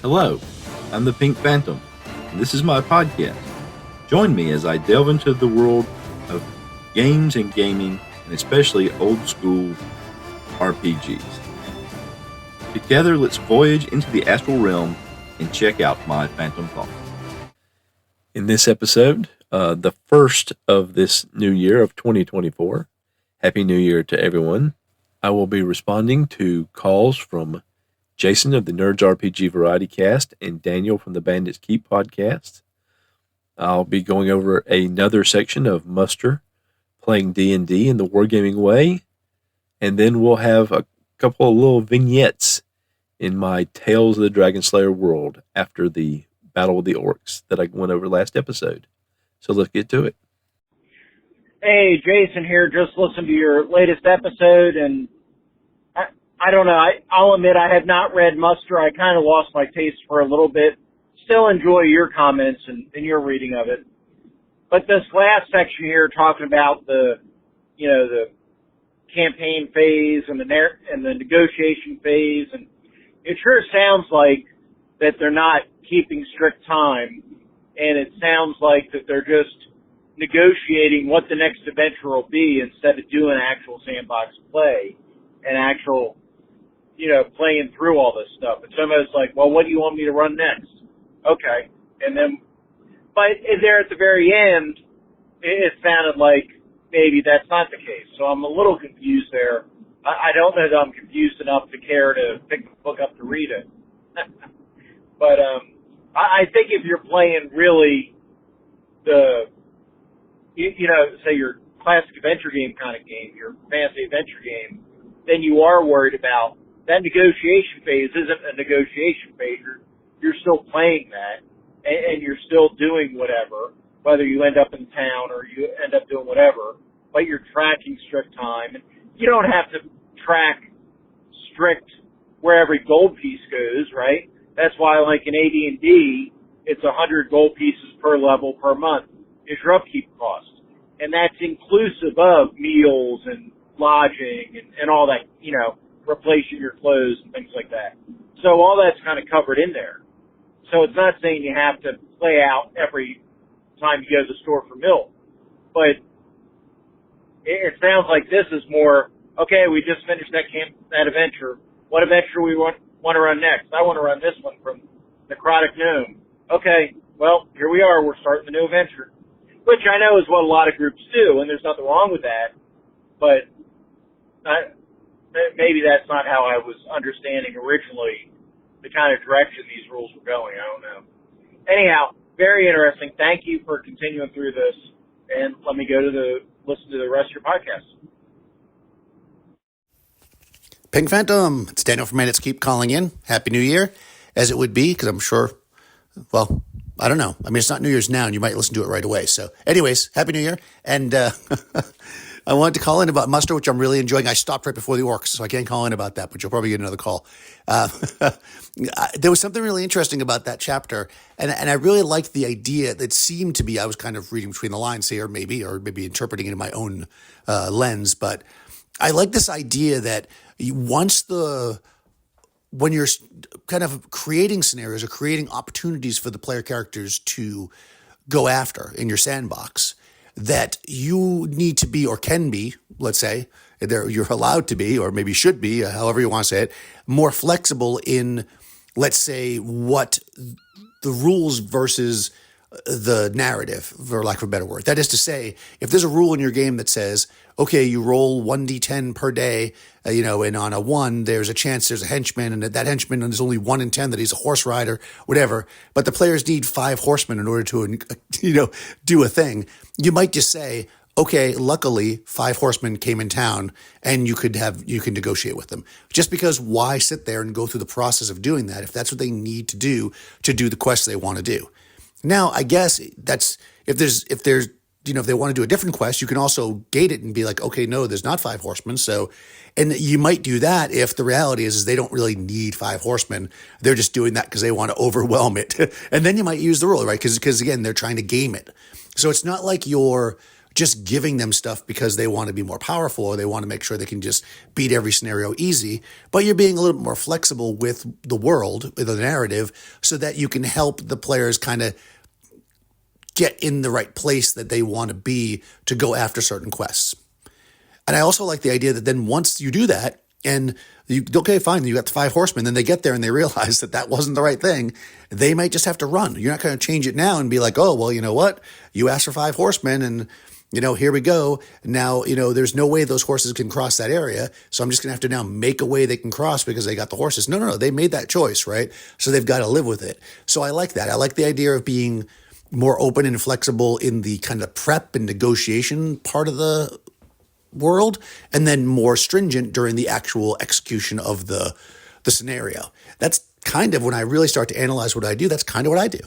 Hello, I'm the Pink Phantom, and this is my podcast. Join me as I delve into the world of games and gaming, and especially old school RPGs. Together, let's voyage into the astral realm and check out my Phantom Thoughts. In this episode, the first of this new year of 2024, Happy New Year to everyone. I will be responding to calls from Jason of the Nerds RPG Variety Cast and Daniel from the Bandits Keep podcast. I'll be going over another section of Muster, playing D&D in the wargaming way, and then we'll have a couple of little vignettes in my Tales of the Dragon Slayer world after the Battle with the Orcs that I went over last episode. So let's get to it. Hey, Jason here. Just listened to your latest episode, and I don't know. I'll admit I have not read Muster. I kind of lost my taste for a little bit. Still enjoy your comments and your reading of it. But this last section here talking about the campaign phase and the negotiation phase, and it sure sounds like that they're not keeping strict time, and it sounds like that they're just negotiating what the next adventure will be instead of doing actual sandbox play and actual, playing through all this stuff. It's almost like, well, what do you want me to run next? Okay. And then, but there at the very end, it sounded like maybe that's not the case. So I'm a little confused there. I don't know that I'm confused enough to care to pick the book up to read it. But I think if you're playing really say your classic adventure game kind of game, your fantasy adventure game, then you are worried about that negotiation phase isn't a negotiation phase. You're still playing that, and you're still doing whatever, whether you end up in town or you end up doing whatever, but you're tracking strict time. And you don't have to track strict where every gold piece goes, right? That's why, like in AD&D, it's 100 gold pieces per level per month is your upkeep cost. And that's inclusive of meals and lodging and all that, replacing your clothes and things like that. So all that's kind of covered in there. So it's not saying you have to play out every time you go to the store for milk. But it sounds like this is more, okay, we just finished that adventure. What adventure we want to run next? I want to run this one from Necrotic Gnome. Okay, well, here we are. We're starting the new adventure, which I know is what a lot of groups do, and there's nothing wrong with that. But maybe that's not how I was understanding originally the kind of direction these rules were going. I don't know. Anyhow, very interesting. Thank you for continuing through this, and let me go to listen to the rest of your podcast. Pink Phantom, it's Daniel from Bandits Keep calling in. Happy New Year, as it would be, because I'm sure, well, I don't know. I mean, it's not New Year's now, and you might listen to it right away. So anyways, Happy New Year. And I wanted to call in about Muster, which I'm really enjoying. I stopped right before the Orcs, so I can't call in about that, but you'll probably get another call. There was something really interesting about that chapter, and I really liked the idea that seemed to be, I was kind of reading between the lines here, maybe interpreting it in my own lens, but I like this idea that when you're kind of creating scenarios or creating opportunities for the player characters to go after in your sandbox, that you need to be or can be, let's say, you're allowed to be or maybe should be, however you want to say it, more flexible in, let's say, what the rules versus the narrative, for lack of a better word. That is to say, if there's a rule in your game that says, okay, you roll 1d10 per day, and on a 1, there's a chance there's a henchman, and that henchman, and there's only 1 in 10 that he's a horse rider, whatever, but the players need 5 horsemen in order to, do a thing, you might just say, okay, luckily 5 horsemen came in town, and you can negotiate with them. Just because why sit there and go through the process of doing that if that's what they need to do the quests they want to do? Now, I guess that's if they want to do a different quest, you can also gate it and be like, okay, no, there's not 5 horsemen. So, and you might do that if the reality is they don't really need 5 horsemen. They're just doing that because they want to overwhelm it. And then you might use the rule, right? Because again, they're trying to game it. So it's not like you're just giving them stuff because they want to be more powerful or they want to make sure they can just beat every scenario easy. But you're being a little bit more flexible with the world, the narrative, so that you can help the players kind of get in the right place that they want to be to go after certain quests. And I also like the idea that then once you do that, and okay, fine, you got the 5 horsemen, then they get there and they realize that that wasn't the right thing, they might just have to run. You're not going to change it now and be like, oh, well, you know what? You asked for 5 horsemen and, here we go. Now, there's no way those horses can cross that area. So I'm just going to have to now make a way they can cross because they got the horses. No, they made that choice, right? So they've got to live with it. So I like that. I like the idea of being more open and flexible in the kind of prep and negotiation part of the world, and then more stringent during the actual execution of the scenario. That's kind of when I really start to analyze what I do. That's kind of what I do.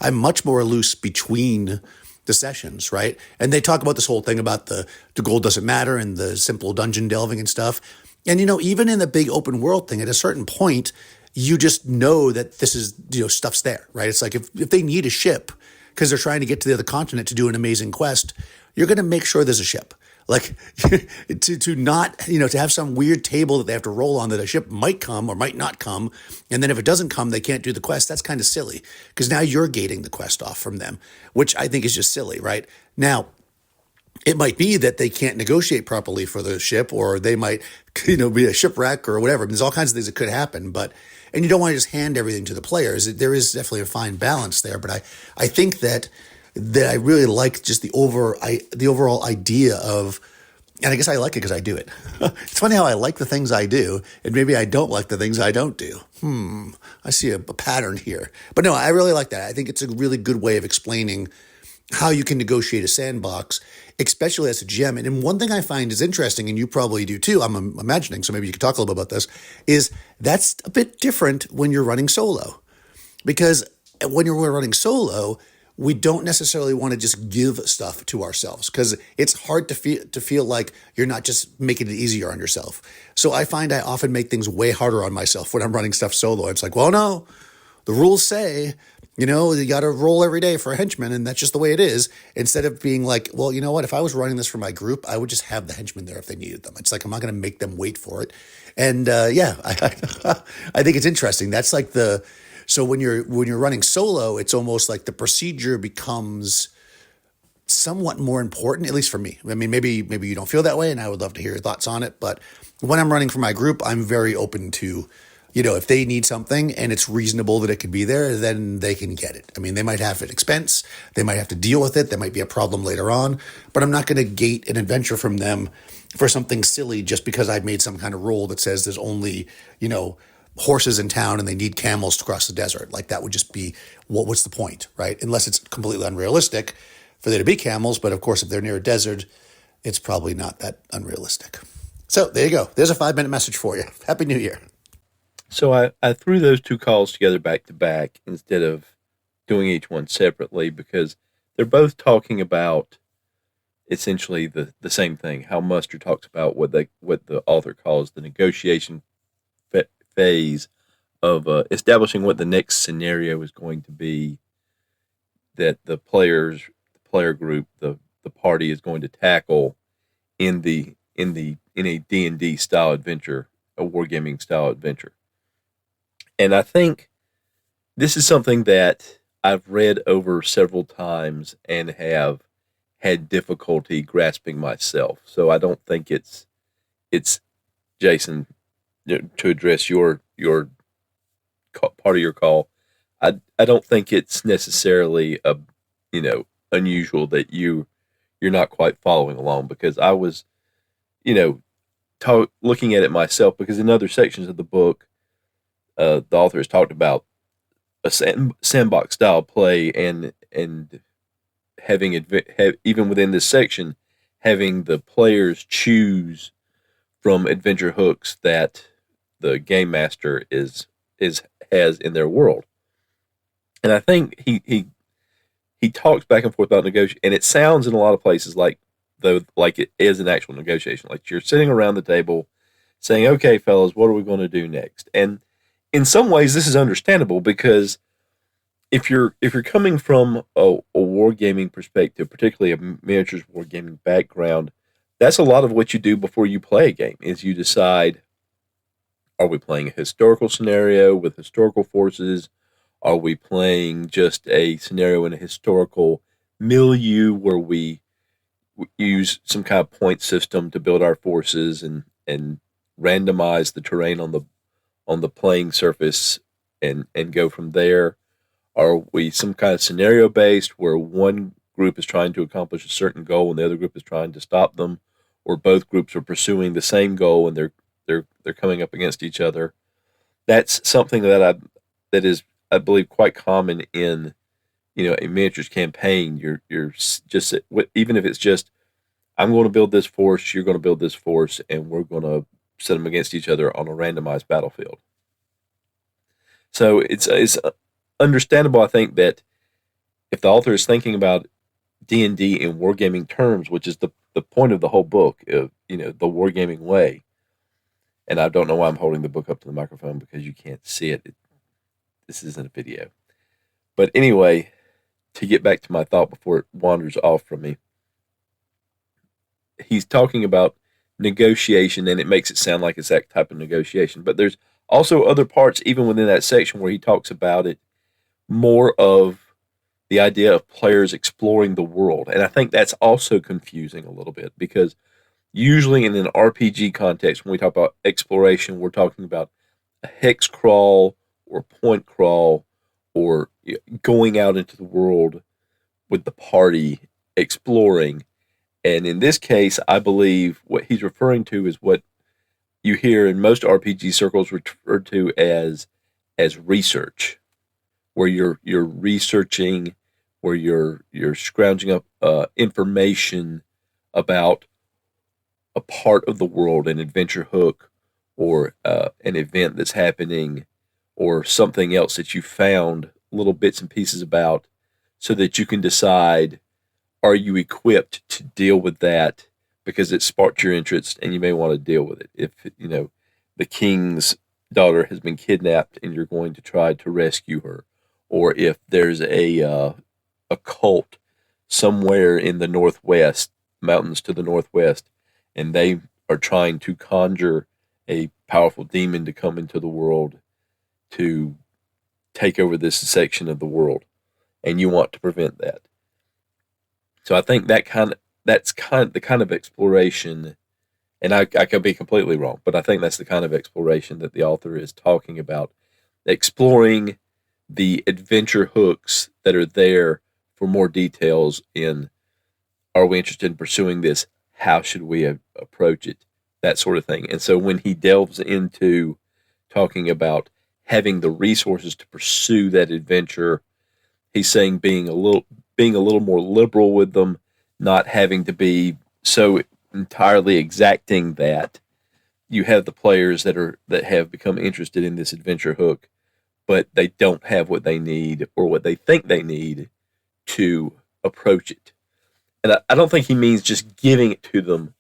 I'm much more loose between the sessions, right? And they talk about this whole thing about the gold doesn't matter and the simple dungeon delving and stuff. And even in the big open world thing, at a certain point, you just know that this is stuff's there, right? It's like if they need a ship because they're trying to get to the other continent to do an amazing quest, you're going to make sure there's a ship. Like to not, to have some weird table that they have to roll on that a ship might come or might not come. And then if it doesn't come, they can't do the quest. That's kind of silly because now you're gating the quest off from them, which I think is just silly, right? Now, it might be that they can't negotiate properly for the ship, or they might, be a shipwreck or whatever. There's all kinds of things that could happen, and you don't want to just hand everything to the players. There is definitely a fine balance there, but I think that I really like just the overall idea of, and I guess I like it because I do it. It's funny how I like the things I do, and maybe I don't like the things I don't do. I see a pattern here. But no, I really like that. I think it's a really good way of explaining how you can negotiate a sandbox, especially as a GM. And one thing I find is interesting, and you probably do too, I'm imagining, so maybe you could talk a little bit about this, is that's a bit different when you're running solo. Because when we're running solo, we don't necessarily want to just give stuff to ourselves because it's hard to feel like you're not just making it easier on yourself. So I find I often make things way harder on myself when I'm running stuff solo. It's like, well, no, the rules say, you got to roll every day for a henchman, and that's just the way it is. Instead of being like, well, you know what? If I was running this for my group, I would just have the henchmen there if they needed them. It's like, I'm not going to make them wait for it. And I think it's interesting. That's like so when you're running solo, it's almost like the procedure becomes somewhat more important, at least for me. I mean, maybe you don't feel that way, and I would love to hear your thoughts on it. But when I'm running for my group, I'm very open to, if they need something and it's reasonable that it could be there, then they can get it. I mean, they might have an expense, they might have to deal with it, there might be a problem later on, but I'm not going to gate an adventure from them for something silly just because I've made some kind of rule that says there's only, horses in town and they need camels to cross the desert. Like that would just be, what's the point, right? Unless it's completely unrealistic for there to be camels. But of course, if they're near a desert, it's probably not that unrealistic. So there you go. There's a 5-minute message for you. Happy New Year. So I threw those 2 calls together back to back instead of doing each one separately because they're both talking about essentially the same thing. How Muster talks about what the author calls the negotiation phase of establishing what the next scenario is going to be that the player group, the party is going to tackle in a D&D style adventure, a wargaming style adventure. And I think this is something that I've read over several times and have had difficulty grasping myself. So I don't think it's Jason, to address your part of your call. I don't think it's necessarily unusual that you're not quite following along, because I was looking at it myself, because in other sections of the book the author has talked about a sandbox style play and having even within this section having the players choose from adventure hooks that the game master has in their world. And I think he talks back and forth about negotiation, and it sounds in a lot of places like it is an actual negotiation. Like you're sitting around the table saying, "Okay, fellas, what are we going to do next?" And in some ways, this is understandable because if you're coming from a wargaming perspective, particularly a miniatures wargaming background, that's a lot of what you do before you play a game. Is you decide, are we playing a historical scenario with historical forces? Are we playing just a scenario in a historical milieu where we use some kind of point system to build our forces and randomize the terrain on the playing surface and go from there? Are we some kind of scenario based where one group is trying to accomplish a certain goal and the other group is trying to stop them, or both groups are pursuing the same goal and they're coming up against each other? That's something that is, I believe, quite common in a miniatures campaign. You're just, even if it's just, I'm going to build this force, you're going to build this force, and we're going to set them against each other on a randomized battlefield. So it's understandable, I think, that if the author is thinking about D&D in wargaming terms, which is the point of the whole book, of the wargaming way. And I don't know why I'm holding the book up to the microphone, because you can't see it. This isn't a video. But anyway, to get back to my thought before it wanders off from me, he's talking about negotiation, and it makes it sound like it's that type of negotiation. But there's also other parts, even within that section, where he talks about it more of the idea of players exploring the world. And I think that's also confusing a little bit, because usually in an RPG context, when we talk about exploration, we're talking about a hex crawl or point crawl, or going out into the world with the party exploring. And in this case, I believe what he's referring to is what you hear in most RPG circles referred to as research, where you're researching, where you're scrounging up information about a part of the world, an adventure hook, or an event that's happening, or something else that you found little bits and pieces about, so that you can decide, are you equipped to deal with that because it sparked your interest and you may want to deal with it. If the king's daughter has been kidnapped and you're going to try to rescue her, or if there's a cult somewhere in the northwest, mountains to the northwest, and they are trying to conjure a powerful demon to come into the world to take over this section of the world, and you want to prevent that. So I think that's the kind of exploration, and I could be completely wrong, but I think that's the kind of exploration that the author is talking about, exploring the adventure hooks that are there for more details in, are we interested in pursuing this? How should we approach it? That sort of thing. And so when he delves into talking about having the resources to pursue that adventure, he's saying being a little more liberal with them, not having to be so entirely exacting that you have the players that have become interested in this adventure hook, but they don't have what they need or what they think they need to approach it. And I don't think he means just giving it to them,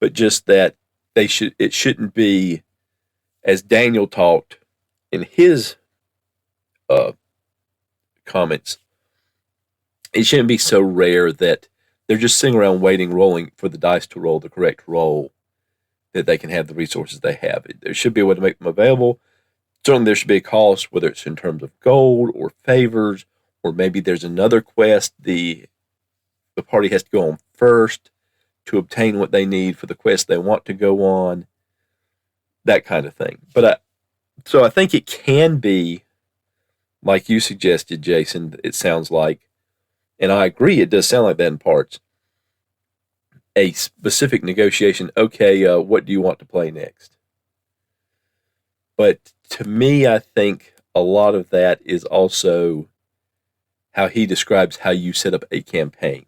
but just that it shouldn't be, as Daniel talked in his comments, it shouldn't be so rare that they're just sitting around waiting, rolling for the dice to roll the correct roll, that they can have the resources they have. There should be a way to make them available. Certainly there should be a cost, whether it's in terms of gold or favors, or maybe there's another quest the party has to go on first to obtain what they need for the quest they want to go on, that kind of thing. But so I think it can be, like you suggested, Jason, it sounds like, and I agree, it does sound like that in parts, a specific negotiation. Okay, what do you want to play next? But to me, I think a lot of that is also how he describes how you set up a campaign,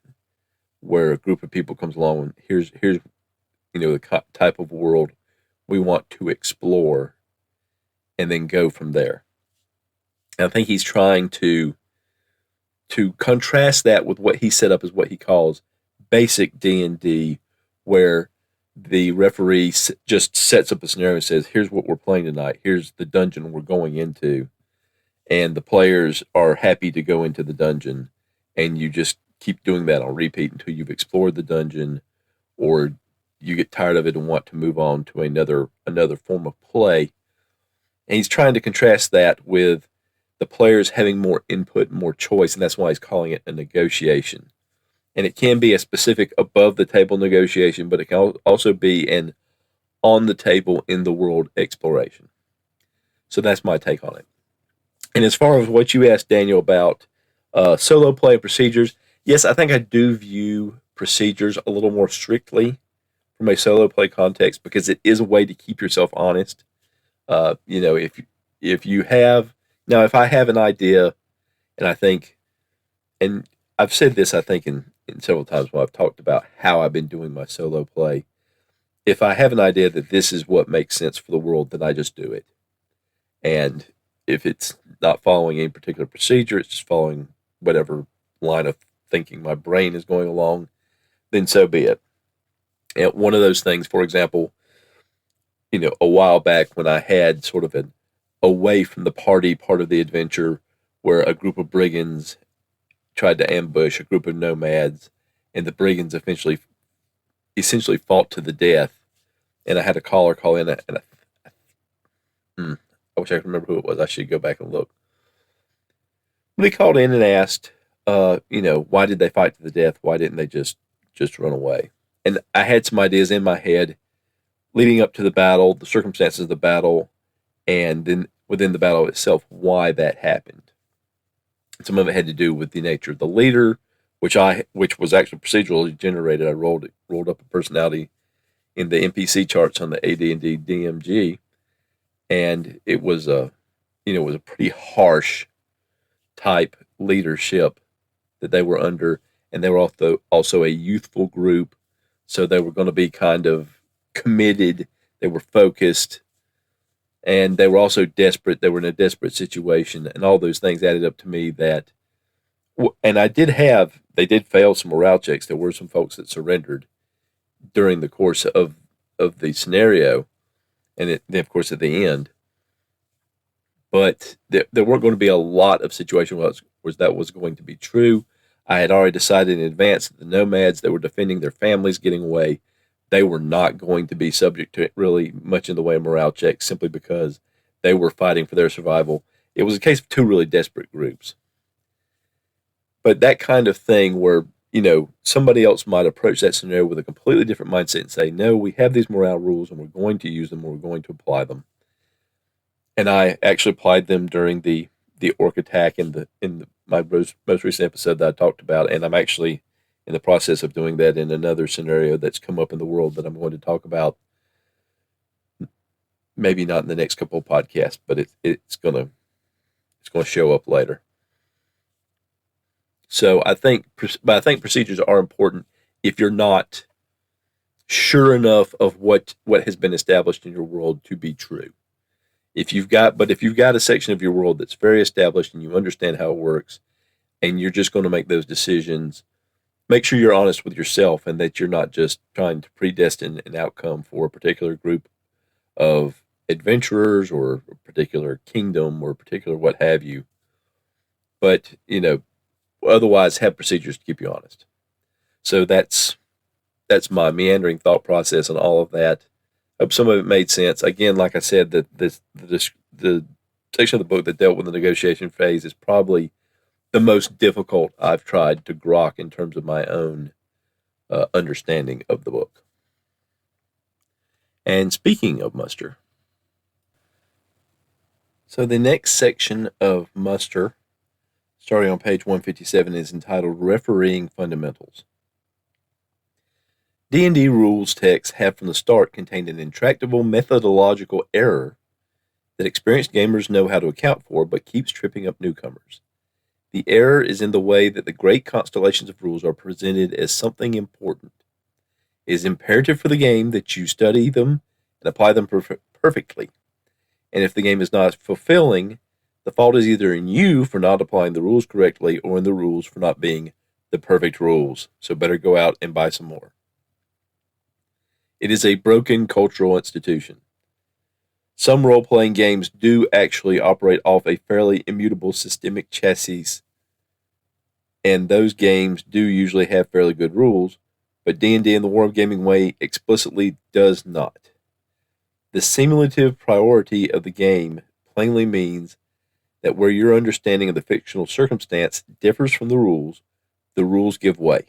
where a group of people comes along and here's the type of world we want to explore, and then go from there. And I think he's trying to contrast that with what he set up as what he calls basic D&D, where the referee just sets up a scenario and says, here's what we're playing tonight, here's the dungeon we're going into, and the players are happy to go into the dungeon, and you just keep doing that on repeat until you've explored the dungeon, or you get tired of it and want to move on to another form of play. And he's trying to contrast that with the players having more input and more choice, and that's why he's calling it a negotiation. And it can be a specific above the table negotiation, but it can also be an on the table in the world exploration. So that's my take on it. And as far as what you asked, Daniel, about solo play procedures, yes, I think I do view procedures a little more strictly from a solo play context, because it is a way to keep yourself honest. If you have now, if I have an idea, and I think, and I've said this, I think in several times when I've talked about how I've been doing my solo play. If I have an idea that this is what makes sense for the world, then I just do it. And if it's not following any particular procedure, it's just following whatever line of thinking my brain is going along, then so be it. And one of those things, for example, a while back when I had sort of an away from the party part of the adventure where a group of brigands tried to ambush a group of nomads, and the brigands essentially fought to the death, and I had a caller call in, and I wish I could remember who it was. I should go back and look. But he called in and asked, why did they fight to the death? Why didn't they just run away? And I had some ideas in my head leading up to the battle, the circumstances of the battle, and then within the battle itself, why that happened. Some of it had to do with the nature of the leader, which was actually procedurally generated. I rolled up a personality in the NPC charts on the AD&D DMG, and it was a pretty harsh type leadership that they were under, and they were also a youthful group, so they were going to be kind of committed. They were focused, and they were also desperate. They were in a desperate situation, and all those things added up to me that, and they did fail some morale checks. There were some folks that surrendered during the course of the scenario, and then of course at the end. But there weren't going to be a lot of situations where that was going to be true. I had already decided in advance that the nomads that were defending their families getting away, they were not going to be subject to really much in the way of morale checks, simply because they were fighting for their survival. It was a case of two really desperate groups. But that kind of thing where, somebody else might approach that scenario with a completely different mindset and say, no, we have these morale rules and we're going to use them, we're going to apply them. And I actually applied them during the orc attack in my most recent episode that I talked about, and I'm actually in the process of doing that in another scenario that's come up in the world that I'm going to talk about. Maybe not in the next couple of podcasts, but it's going to show up later. So I think procedures are important if you're not sure enough of what has been established in your world to be true. If you've got a section of your world that's very established and you understand how it works, and you're just going to make those decisions, make sure you're honest with yourself and that you're not just trying to predestine an outcome for a particular group of adventurers or a particular kingdom or a particular what have you. But, otherwise have procedures to keep you honest. So that's my meandering thought process on all of that. Hope some of it made sense. Again, like I said, the section of the book that dealt with the negotiation phase is probably the most difficult I've tried to grok in terms of my own understanding of the book. And speaking of muster, so the next section of muster, starting on page 157, is entitled Refereeing Fundamentals. D&D rules texts have from the start contained an intractable methodological error that experienced gamers know how to account for, but keeps tripping up newcomers. The error is in the way that the great constellations of rules are presented as something important. It is imperative for the game that you study them and apply them perfectly. And if the game is not fulfilling, the fault is either in you for not applying the rules correctly or in the rules for not being the perfect rules. So better go out and buy some more. It is a broken cultural institution. Some role-playing games do actually operate off a fairly immutable systemic chassis, and those games do usually have fairly good rules, but D&D in the War of Gaming way explicitly does not. The simulative priority of the game plainly means that where your understanding of the fictional circumstance differs from the rules give way.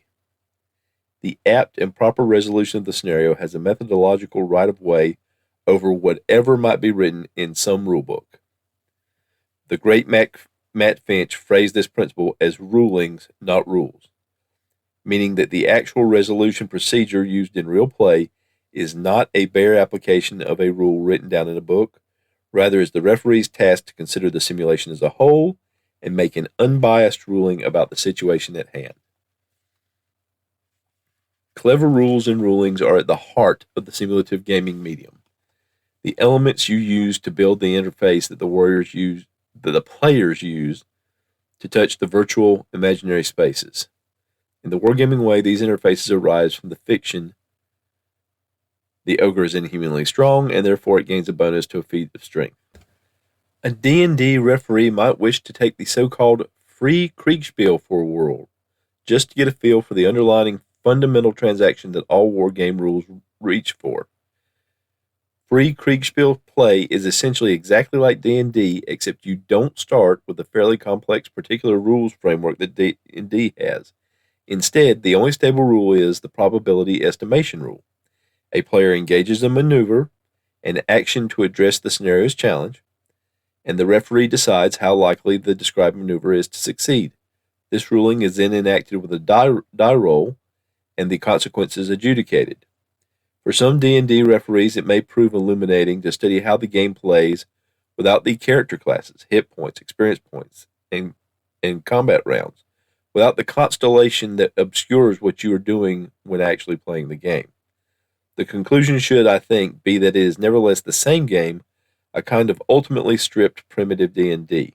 The apt and proper resolution of the scenario has a methodological right-of-way over whatever might be written in some rulebook. The great Matt Finch phrased this principle as rulings, not rules, meaning that the actual resolution procedure used in real play is not a bare application of a rule written down in a book, rather is the referee's task to consider the simulation as a whole and make an unbiased ruling about the situation at hand. Clever rules and rulings are at the heart of the simulative gaming medium. The elements you use to build the interface that the players use to touch the virtual imaginary spaces. In the wargaming way, these interfaces arise from the fiction. The ogre is inhumanly strong, and therefore it gains a bonus to a feat of strength. A D&D referee might wish to take the so-called free Kriegspiel for a whirl, just to get a feel for the underlying fundamental transaction that all wargame rules reach for. Free Kriegspiel play is essentially exactly like D&D, except you don't start with the fairly complex particular rules framework that D&D has. Instead, the only stable rule is the probability estimation rule. A player engages a maneuver, an action to address the scenario's challenge, and the referee decides how likely the described maneuver is to succeed. This ruling is then enacted with a die roll, and the consequences adjudicated. For some D&D referees, it may prove illuminating to study how the game plays without the character classes, hit points, experience points, and combat rounds, without the constellation that obscures what you are doing when actually playing the game. The conclusion should, I think, be that it is nevertheless the same game, a kind of ultimately stripped primitive D&D.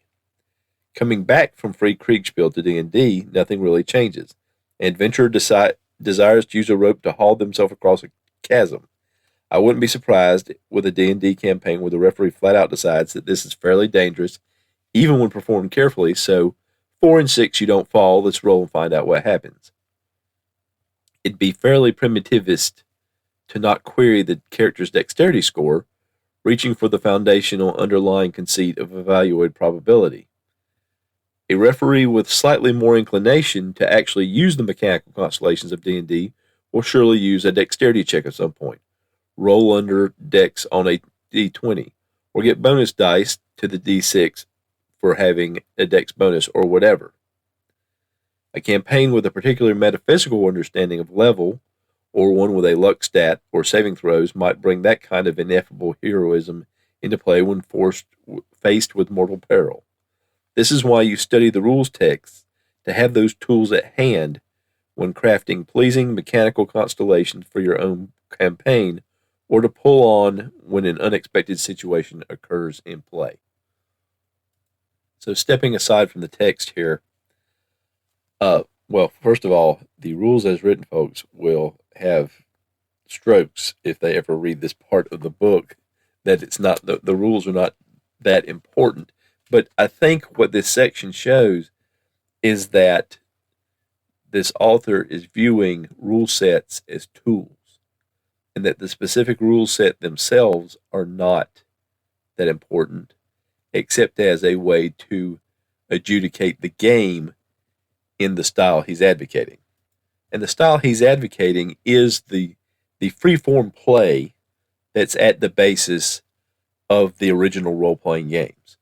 Coming back from free Kriegspiel to D&D, nothing really changes. An adventurer desires to use a rope to haul themselves across a chasm. I wouldn't be surprised with a D&D campaign where the referee flat out decides that this is fairly dangerous, even when performed carefully, so 4 and 6 you don't fall, let's roll and find out what happens. It'd be fairly primitivist to not query the character's dexterity score, reaching for the foundational underlying conceit of evaluated probability. A referee with slightly more inclination to actually use the mechanical constellations of D&D will surely use a dexterity check at some point, roll under dex on a d20, or get bonus dice to the d6 for having a dex bonus or whatever. A campaign with a particular metaphysical understanding of level, or one with a luck stat or saving throws, might bring that kind of ineffable heroism into play when faced with mortal peril. This is why you study the rules texts, to have those tools at hand when crafting pleasing mechanical constellations for your own campaign, or to pull on when an unexpected situation occurs in play. So stepping aside from the text here, well, first of all, the rules as written, folks, will have strokes if they ever read this part of the book, that it's not, the rules are not that important. But I think what this section shows is that this author is viewing rule sets as tools, and that the specific rule set themselves are not that important, except as a way to adjudicate the game in the style he's advocating. And the style he's advocating is the free-form play that's at the basis of the original role-playing games.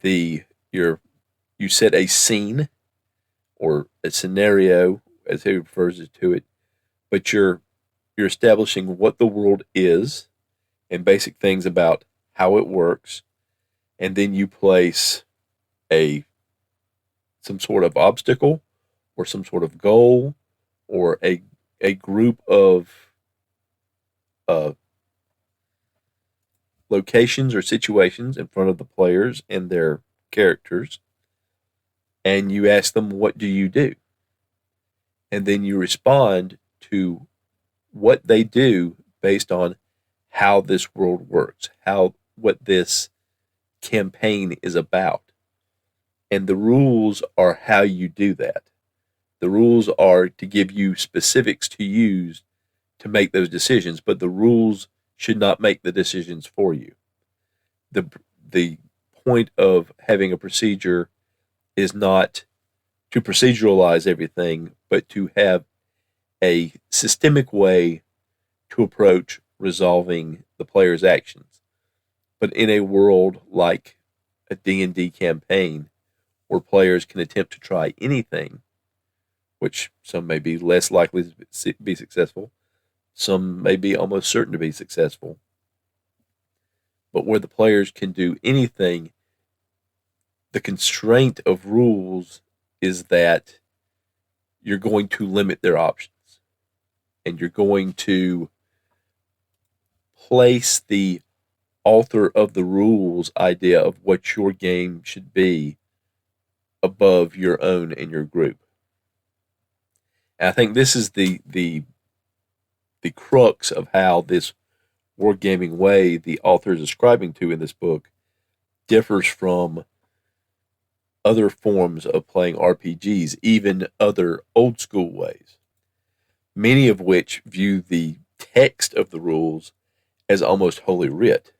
You set a scene or a scenario, as he refers to it, but you're establishing what the world is and basic things about how it works, and then you place some sort of obstacle or some sort of goal or a group of locations or situations in front of the players and their characters, and you ask them, what do you do? And then you respond to what they do based on how this world works, how what this campaign is about. And the rules are how you do that. The rules are to give you specifics to use to make those decisions, but the rules should not make the decisions for you. The point of having a procedure is not to proceduralize everything, but to have a systemic way to approach resolving the player's actions. But in a world like a D&D campaign, where players can attempt to try anything, which some may be less likely to be successful, some may be almost certain to be successful, but where the players can do anything, the constraint of rules is that you're going to limit their options, and you're going to place the author of the rules idea of what your game should be above your own and your group. And I think this is the crux of how this wargaming way the author is ascribing to in this book differs from other forms of playing RPGs, even other old school ways, many of which view the text of the rules as almost holy writ.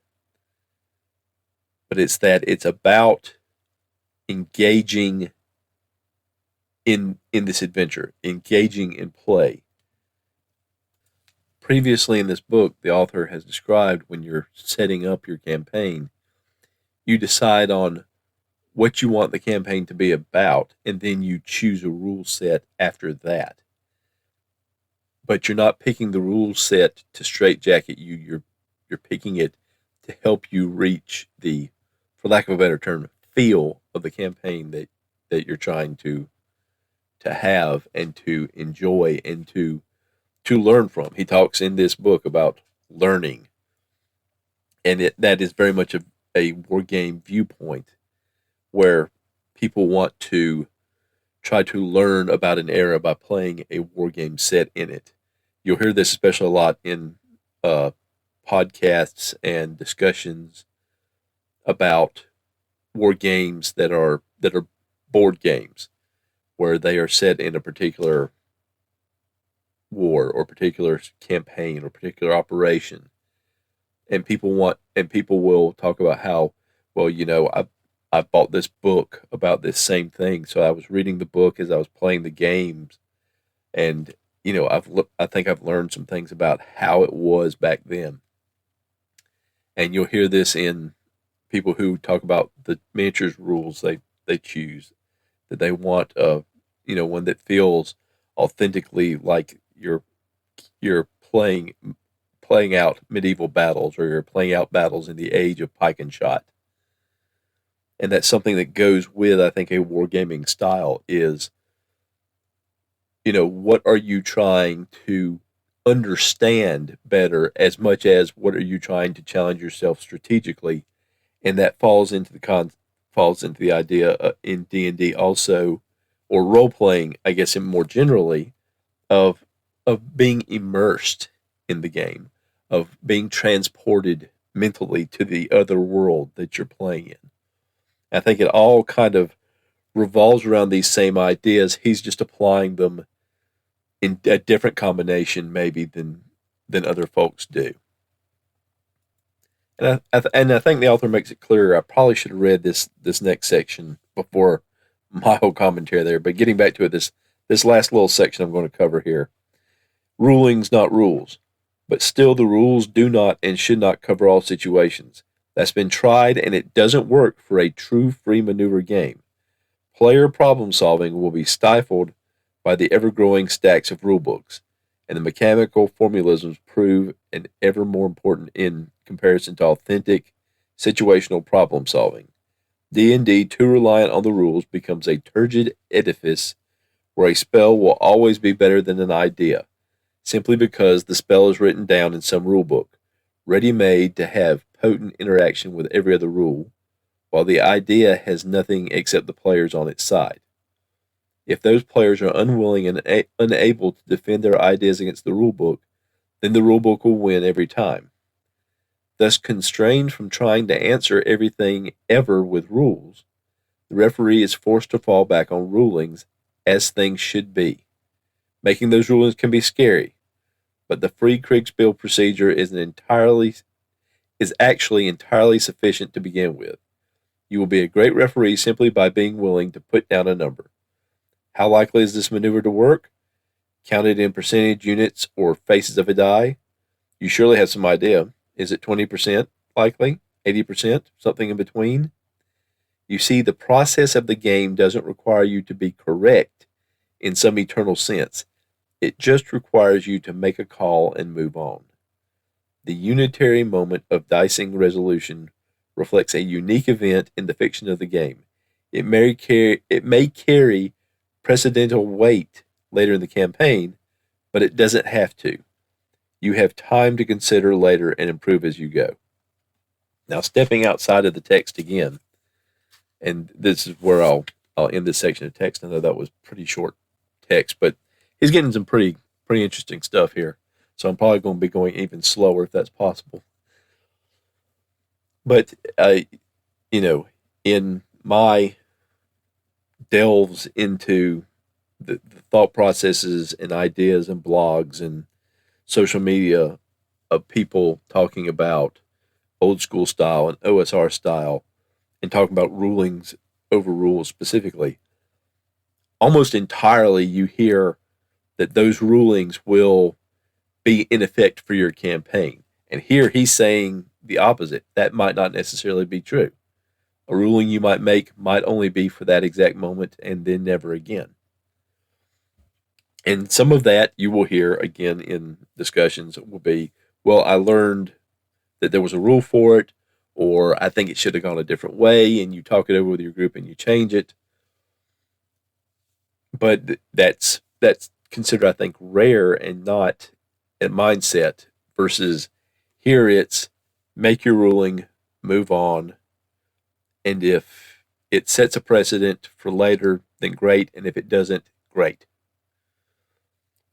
But it's about engaging in this adventure, engaging in play. Previously in this book, the author has described when you're setting up your campaign, you decide on what you want the campaign to be about, and then you choose a rule set after that. But you're not picking the rule set to straitjacket you. You're picking it to help you reach the, for lack of a better term, feel of the campaign that you're trying to have and to enjoy and to learn from. He talks in this book about learning, and that is very much a war game viewpoint, where people want to try to learn about an era by playing a war game set in it. You'll hear this especially a lot in podcasts and discussions about war games that are board games, where they are set in a particular war or particular campaign or particular operation, and people will talk about how, well, I bought this book about this same thing, so I was reading the book as I was playing the games, and I think I've learned some things about how it was back then. And you'll hear this in people who talk about the miniatures rules they choose, that they want one that feels authentically like you're playing out medieval battles, or you're playing out battles in the age of pike and shot. And that's something that goes with, I think, a wargaming style is, what are you trying to understand better, as much as what are you trying to challenge yourself strategically. And that falls into the idea in D&D also, or role playing, I guess, in more generally, of being immersed in the game, of being transported mentally to the other world that you're playing in. I think it all kind of revolves around these same ideas. He's just applying them in a different combination maybe than other folks do. And I think the author makes it clear. I probably should have read this next section before my whole commentary there, but getting back to it, this last little section I'm going to cover here. Rulings, not rules. But still, the rules do not and should not cover all situations. That's been tried, and it doesn't work for a true free maneuver game. Player problem solving will be stifled by the ever-growing stacks of rulebooks, and the mechanical formalisms prove an ever more important in comparison to authentic situational problem solving. D&D, too reliant on the rules, becomes a turgid edifice where a spell will always be better than an idea, simply because the spell is written down in some rulebook, ready-made to have potent interaction with every other rule, while the idea has nothing except the players on its side. If those players are unwilling and unable to defend their ideas against the rulebook, then the rulebook will win every time. Thus constrained from trying to answer everything ever with rules, the referee is forced to fall back on rulings as things should be. Making those rulings can be scary, but the free Kriegspiel procedure is actually entirely sufficient to begin with. You will be a great referee simply by being willing to put down a number. How likely is this maneuver to work? Counted in percentage units or faces of a die? You surely have some idea. Is it 20% likely? 80%? Something in between? You see, the process of the game doesn't require you to be correct in some eternal sense. It just requires you to make a call and move on. The unitary moment of dicing resolution reflects a unique event in the fiction of the game. It may carry precedental weight later in the campaign, but it doesn't have to. You have time to consider later and improve as you go. Now, stepping outside of the text again, and this is where I'll end this section of text. I know that was pretty short text, but he's getting some pretty interesting stuff here. So I'm probably going to be going even slower if that's possible. But in my delves into the thought processes and ideas and blogs and social media of people talking about old school style and OSR style and talking about rulings over rules specifically, almost entirely you hear that those rulings will be in effect for your campaign. And here he's saying the opposite. That might not necessarily be true. A ruling you might make might only be for that exact moment and then never again. And some of that you will hear again in discussions will be, well, I learned that there was a rule for it, or I think it should have gone a different way, and you talk it over with your group and you change it. But that's considered, I think, rare and not a mindset versus here it's make your ruling, move on, and if it sets a precedent for later, then great, and if it doesn't, great.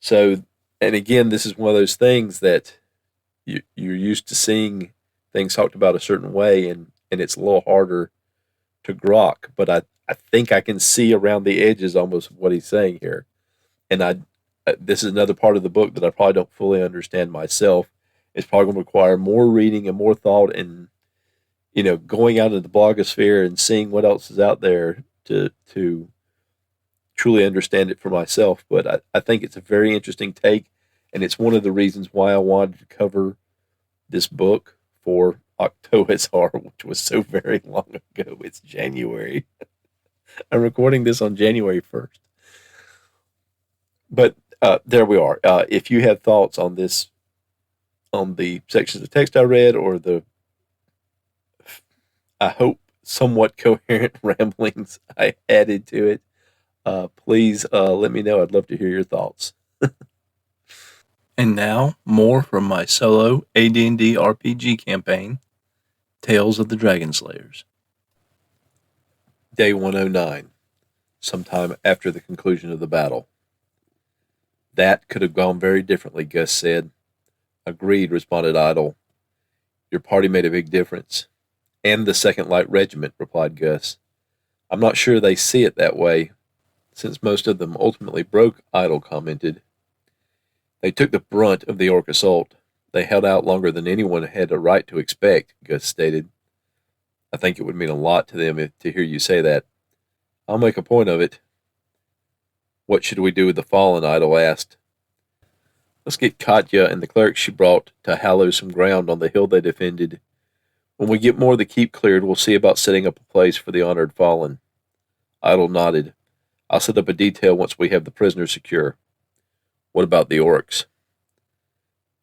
So, and again, this is one of those things that you're used to seeing things talked about a certain way, and it's a little harder to grok, but I think I can see around the edges almost what he's saying here. And this is another part of the book that I probably don't fully understand myself. It's probably going to require more reading and more thought and, going out into the blogosphere and seeing what else is out there to truly understand it for myself. But I think it's a very interesting take, and it's one of the reasons why I wanted to cover this book for OctoSR, which was so very long ago. It's January. I'm recording this on January 1st. But there we are. If you have thoughts on this, on the sections of text I read, or the, I hope, somewhat coherent ramblings I added to it, please let me know. I'd love to hear your thoughts. And now, more from my solo AD&D RPG campaign, Tales of the Dragon Slayers. Day 109, sometime after the conclusion of the battle. That could have gone very differently, Gus said. Agreed, responded Idle. Your party made a big difference. And the 2nd Light Regiment, replied Gus. I'm not sure they see it that way, since most of them ultimately broke, Idle commented. They took the brunt of the Orc assault. They held out longer than anyone had a right to expect, Gus stated. I think it would mean a lot to them to hear you say that. I'll make a point of it. What should we do with the fallen? Idle asked. Let's get Katya and the clerics she brought to hallow some ground on the hill they defended. When we get more of the keep cleared, we'll see about setting up a place for the honored fallen. Idle nodded. I'll set up a detail once we have the prisoners secure. What about the orcs?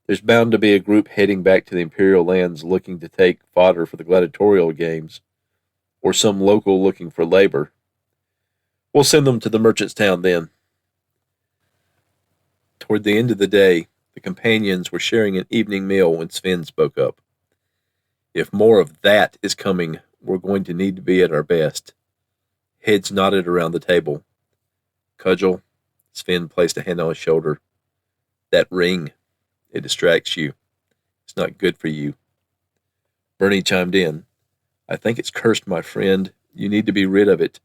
There's bound to be a group heading back to the Imperial lands looking to take fodder for the gladiatorial games, or some local looking for labor. We'll send them to the merchant's town then. Toward the end of the day, the companions were sharing an evening meal when Sven spoke up. If more of that is coming, we're going to need to be at our best. Heads nodded around the table. Cudgel, Sven placed a hand on his shoulder. That ring, it distracts you. It's not good for you. Bernie chimed in. I think it's cursed, my friend. You need to be rid of it.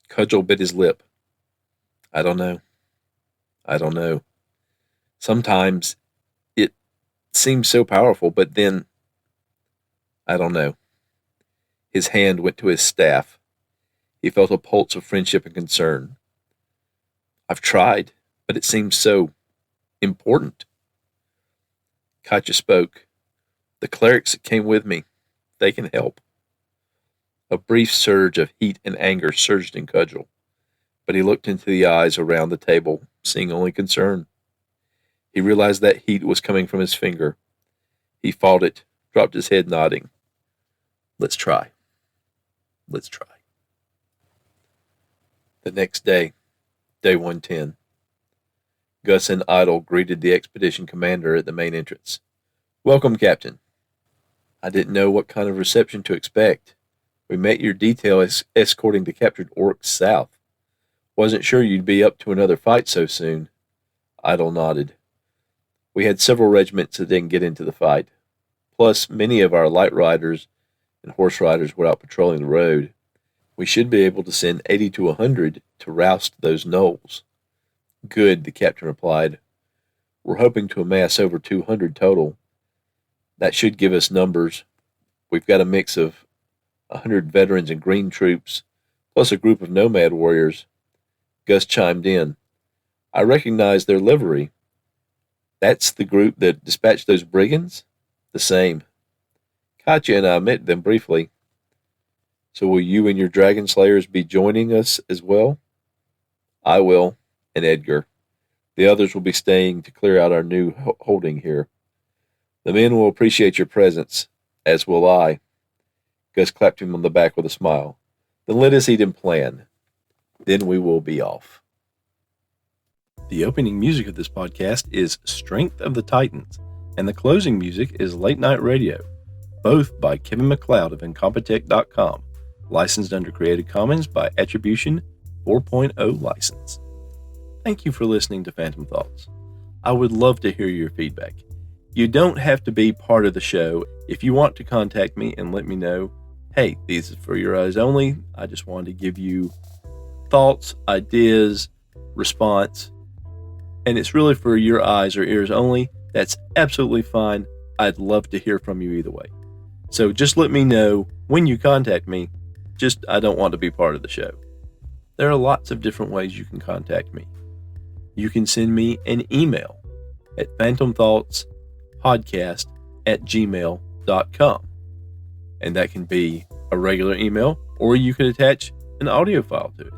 Cudgel bit his lip. I don't know. Sometimes it seems so powerful, but then, I don't know. His hand went to his staff. He felt a pulse of friendship and concern. I've tried, but it seems so important. Katya spoke. The clerics that came with me, they can help. A brief surge of heat and anger surged in Cudgel, but he looked into the eyes around the table, seeing only concern. He realized that heat was coming from his finger. He fought it, dropped his head, nodding. Let's try. The next day, day 110, Gus and Idle greeted the expedition commander at the main entrance. Welcome, Captain. I didn't know what kind of reception to expect. We met your detail escorting the captured orcs south. Wasn't sure you'd be up to another fight so soon. Idle nodded. We had several regiments that didn't get into the fight. Plus, many of our light riders and horse riders were out patrolling the road. We should be able to send 80 to 100 to roust those gnolls. Good, the captain replied. We're hoping to amass over 200 total. That should give us numbers. We've got a mix of 100 veterans and green troops, plus a group of nomad warriors. Gus chimed in. I recognize their livery. That's the group that dispatched those brigands? The same. Katya and I met them briefly. So will you and your dragon slayers be joining us as well? I will, and Edgar. The others will be staying to clear out our new holding here. The men will appreciate your presence, as will I. Gus clapped him on the back with a smile. Then let us eat and plan. Then we will be off. The opening music of this podcast is Strength of the Titans, and the closing music is Late Night Radio, both by Kevin MacLeod of Incompetech.com, licensed under Creative Commons by Attribution 4.0 license. Thank you for listening to Phantom Thoughts. I would love to hear your feedback. You don't have to be part of the show. If you want to contact me and let me know, hey, these are for your eyes only. I just wanted to give you thoughts, ideas, response, and it's really for your eyes or ears only. That's absolutely fine. I'd love to hear from you either way. So just let me know when you contact me. Just, I don't want to be part of the show. There are lots of different ways you can contact me. You can send me an email at phantomthoughtspodcast@gmail.com. And that can be a regular email, or you can attach an audio file to it.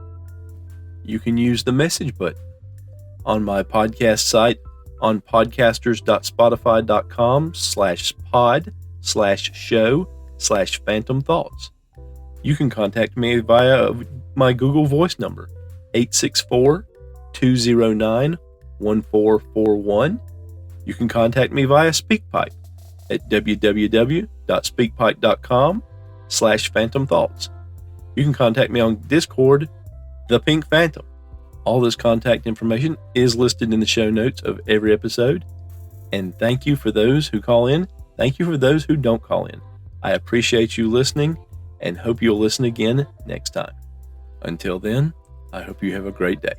You can use the message button on my podcast site on podcasters.spotify.com/pod/show/phantom thoughts. You can contact me via my Google Voice number, 864-209-1441. You can contact me via SpeakPipe at www.speakpipe.com/phantom thoughts. You can contact me on Discord, The Pink Phantom. All this contact information is listed in the show notes of every episode. And thank you for those who call in. Thank you for those who don't call in. I appreciate you listening and hope you'll listen again next time. Until then, I hope you have a great day.